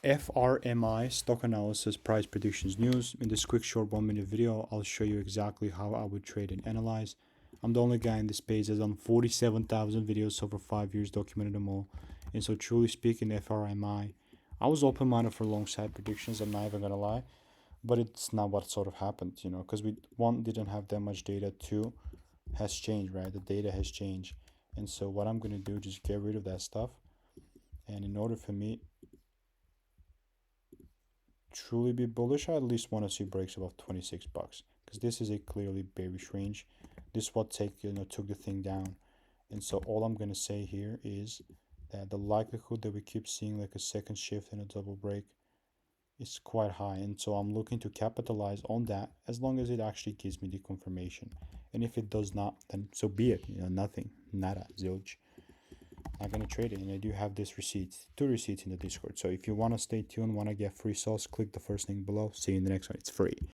FRMI stock analysis price predictions news. In this quick short 1 minute video, I'll show you exactly how I would trade and analyze. I'm the only guy in this space that's done 47,000 videos over 5 years, documented them all. And so truly speaking, FRMI, I was open-minded for long side predictions, I'm not even gonna lie, but it's not what sort of happened, because we, one, didn't have that much data, two, has changed, right? The data has changed. And so what I'm gonna do, just get rid of that stuff. And in order for me truly be bullish, I at least want to see breaks above 26 bucks, because this is a clearly bearish range. This is what took the thing down. And so all I'm going to say here is that the likelihood that we keep seeing like a second shift and a double break is quite high, and so I'm looking to capitalize on that as long as it actually gives me the confirmation. And if it does not, then so be it. Nothing, nada, zilch. Not gonna trade it. And I do have this receipt, 2 receipts in the Discord. So if you want to stay tuned, want to get free sauce, click the first link below. See you in the next one. It's free.